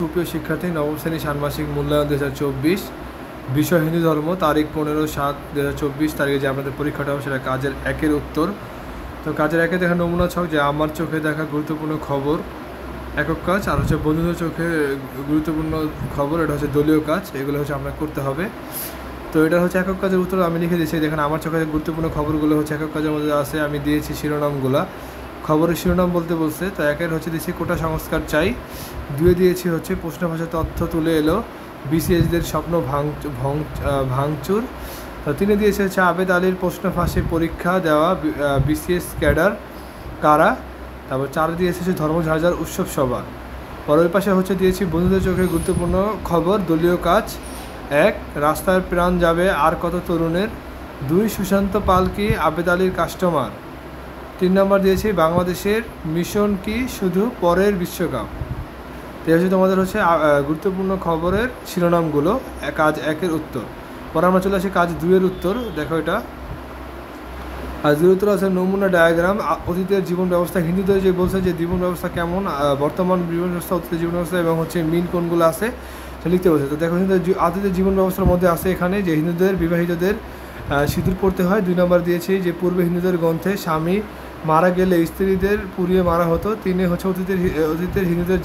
সুপ্রিয় শিক্ষার্থী, নবম শ্রেণী ষান্মাসিক মূল্যায়ন 2024, বিষয় হিন্দু ধর্ম, তারিখ 15/7/2024 তারিখে যে আপনাদের পরীক্ষাটা হবে সেটা কাজের একের উত্তর। তো কাজের একে দেখা নমুনা ছক, যে আমার চোখে দেখা গুরুত্বপূর্ণ খবর একক কাজ, আর হচ্ছে বন্ধুদের চোখে গুরুত্বপূর্ণ খবর, এটা হচ্ছে দলীয় কাজ। এগুলো হচ্ছে আপনার করতে হবে। তো এটা হচ্ছে একক কাজের উত্তর আমি লিখে দিয়েছি। দেখেন আমার চোখে গুরুত্বপূর্ণ খবরগুলো হচ্ছে একক কাজের মধ্যে আছে, আমি দিয়েছি শিরোনামগুলা। খবরের শিরোনাম বলতে বলছে, তো একের হচ্ছে দিয়েছি কোটা সংস্কার চাই, দুয়ে দিয়েছি হচ্ছে প্রশ্ন ভাষায় তথ্য তুলে এলো, বিসিএসদের স্বপ্ন ভাঙচুর। তো তিনে দিয়েছে হচ্ছে আবেদ আলীর প্রশ্ন ফাঁসে পরীক্ষা দেওয়া বিসিএস ক্যাডার কারা। তারপর চারে দিয়েছে হচ্ছে ধর্ম ঝাড়ঝাড় উৎসব সভা। পরের পাশে হচ্ছে দিয়েছি বন্ধুদের চোখে গুরুত্বপূর্ণ খবর দলীয় কাজ, এক রাস্তার প্রাণ যাবে আর কত তরুণের, দুই সুশান্ত পাল কি আবেদ আলীর কাস্টমার। 3 নম্বর দিয়েছি বাংলাদেশের মিশন কি শুধু পরের বিশ্বকাপ। তো হচ্ছে তোমাদের হচ্ছে গুরুত্বপূর্ণ খবরের শিরোনামগুলো কাজ একের উত্তর। পরে আমরা চলে আসি কাজ 2-এর উত্তর। দেখো এটা আর 2-এর উত্তর আছে নমুনা ডায়াগ্রাম, অতীতের জীবন ব্যবস্থা। হিন্দুদের যে বলছে যে জীবন ব্যবস্থা কেমন, বর্তমান জীবন ব্যবস্থা, অতীতের জীবন ব্যবস্থা এবং হচ্ছে মিল কোনগুলো আছে সেটা লিখতে বলছে। তো দেখো অতীতের জীবন ব্যবস্থার মধ্যে আছে এখানে যে হিন্দুদের বিবাহিতদের সিঁদুর পড়তে হয়। 2 নম্বর দিয়েছি যে পূর্বে হিন্দুদের গ্রন্থে স্বামী মারা গেলে স্ত্রীদের পুড়িয়ে মারা হতো। 3 হচ্ছে অতীতের হিন্দুদের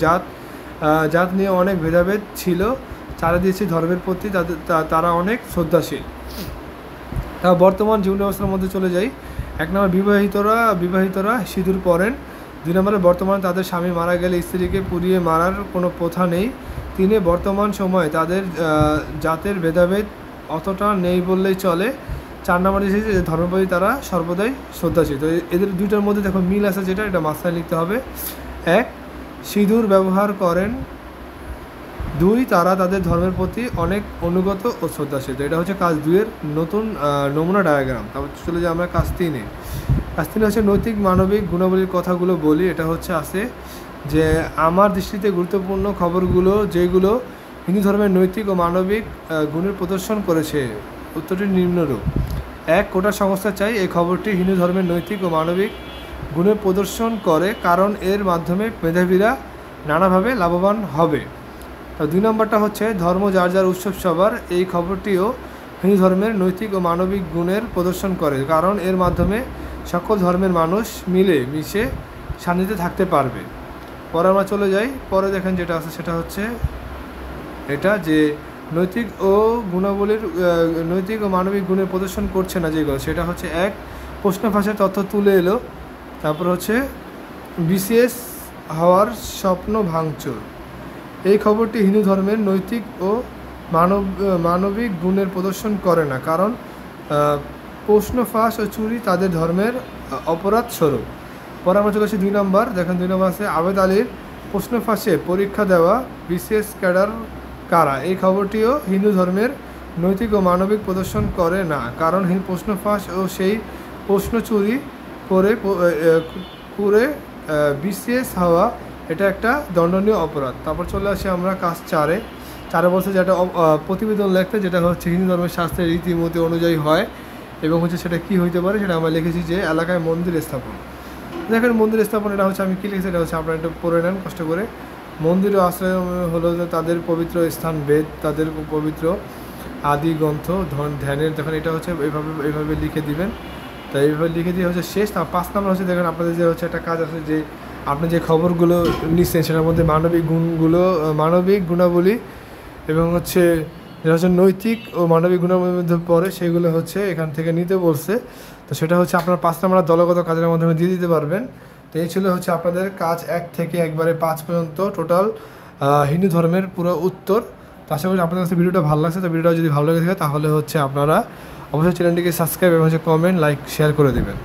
জাত নিয়ে অনেক ভেদাভেদ ছিল। 4 দিয়েছি ধর্মের প্রতি তারা অনেক শ্রদ্ধাশীল। তা বর্তমান জীবন ব্যবস্থার মধ্যে চলে যাই। 1 নম্বর বিবাহিতরা সিঁদুর পরেন। 2 নম্বরে বর্তমানে তাদের স্বামী মারা গেলে স্ত্রীকে পুড়িয়ে মারার কোনো প্রথা নেই। 3 বর্তমান সময়ে তাদের জাতের ভেদাভেদ অতটা নেই বললেই চলে। 4 নম্বর দিয়েছে যে ধর্মের প্রতি তারা সর্বদাই শ্রদ্ধাশীল। তো এদের দুইটার মধ্যে দেখো মিল আছে, যেটা এটা মাঝখানে লিখতে হবে। 1 সিঁদুর ব্যবহার করেন, 2 তারা তাদের ধর্মের প্রতি অনেক অনুগত ও শ্রদ্ধাশীল। তো এটা হচ্ছে কাজ 2-এর নতুন নমুনা ডায়াগ্রাম। তারপর চলে যাই আমরা কাজ 3-এ। কাজ 3 হচ্ছে নৈতিক মানবিক গুণাবলীর কথাগুলো বলি। এটা হচ্ছে আছে যে আমার দৃষ্টিতে গুরুত্বপূর্ণ খবরগুলো যেগুলো হিন্দু ধর্মের নৈতিক ও মানবিক গুণের প্রদর্শন করেছে। উত্তরটি নিম্নরূপ। 1 কোটা সংস্থা চাই, এই খবরটি হিন্দু ধর্মের নৈতিক ও মানবিক গুণের প্রদর্শন করে, কারণ এর মাধ্যমে মেধাবীরা নানাভাবে লাভবান হবে। 2 নম্বরটা হচ্ছে ধর্ম যার যার উৎসব সবার, এই খবরটিও হিন্দু ধর্মের নৈতিক ও মানবিক গুণের প্রদর্শন করে, কারণ এর মাধ্যমে সকল ধর্মের মানুষ মিশে শান্তিতে থাকতে পারবে। পরে আমরা চলে যাই, পরে দেখেন যেটা আছে সেটা হচ্ছে এটা যে নৈতিক ও মানবিক গুণের প্রদর্শন করছে না যেগুলো, সেটা হচ্ছে 1 প্রশ্ন ফাঁসের তথ্য তুলে এলো, তারপর হচ্ছে বিসিএস হওয়ার স্বপ্ন ভাঙচুর। এই খবরটি হিন্দু ধর্মের নৈতিক ও মানবিক গুণের প্রদর্শন করে না, কারণ প্রশ্ন ফাঁস ও চুরি তাদের ধর্মের অপরাধ স্বরূপ। পরে আমরা চলে আসি 2 নম্বর। দেখেন 2 নম্বর আছে আবেদ আলীর প্রশ্ন ফাঁসে পরীক্ষা দেওয়া বিসিএস ক্যাডার কারা। এই খবরটিও হিন্দু ধর্মের নৈতিক ও মানবিক প্রদর্শন করে না, কারণ প্রশ্ন ফাঁস ও সেই প্রশ্ন চুরি করে বিসিএস হওয়া এটা একটা দণ্ডনীয় অপরাধ। তারপর চলে আসি আমরা কাজ 4-এ। 4-এ বলছে যে একটা প্রতিবেদন লিখতে, যেটা হচ্ছে হিন্দু ধর্মের শাস্ত্রের রীতিমতি অনুযায়ী হয় এবং হচ্ছে সেটা কী হইতে পারে সেটা আমরা লিখেছি যে এলাকায় মন্দির স্থাপন। দেখেন মন্দির স্থাপন, এটা হচ্ছে আমি কী লিখেছি, এটা হচ্ছে আপনারা একটু পড়ে নেন কষ্ট করে। মন্দির ও আশ্রয় হলো তাদের পবিত্র স্থান, বেদ তাদের পবিত্র আদি গ্রন্থ ধ্যানের। দেখেন এটা হচ্ছে এইভাবে লিখে দিবেন। তাই এইভাবে লিখে দিয়ে হচ্ছে শেষ। 5 নম্বর হচ্ছে দেখেন আপনাদের যে হচ্ছে একটা কাজ আছে যে আপনি যে খবরগুলো নিচ্ছেন সেটার মধ্যে মানবিক গুণাবলী এবং হচ্ছে যেটা হচ্ছে নৈতিক ও মানবিক গুণাবলীর মধ্যে পড়ে, সেগুলো হচ্ছে এখান থেকে নিতে বলছে। তো সেটা হচ্ছে আপনার 5 নম্বর দলগত কাজের মাধ্যমে দিয়ে দিতে পারবেন। তো এই ছিল হচ্ছে আপনাদের কাজ 1 থেকে একবারে 5 পর্যন্ত টোটাল হিন্দু ধর্মের পুরো উত্তর। তো আশা করি আপনাদের কাছে ভিডিওটা ভালো লাগছে। তো ভিডিওটা যদি ভালো লেগে থাকে তাহলে হচ্ছে আপনারা অবশ্যই চ্যানেলটিকে সাবস্ক্রাইব এবং হচ্ছে কমেন্ট লাইক শেয়ার করে দেবেন।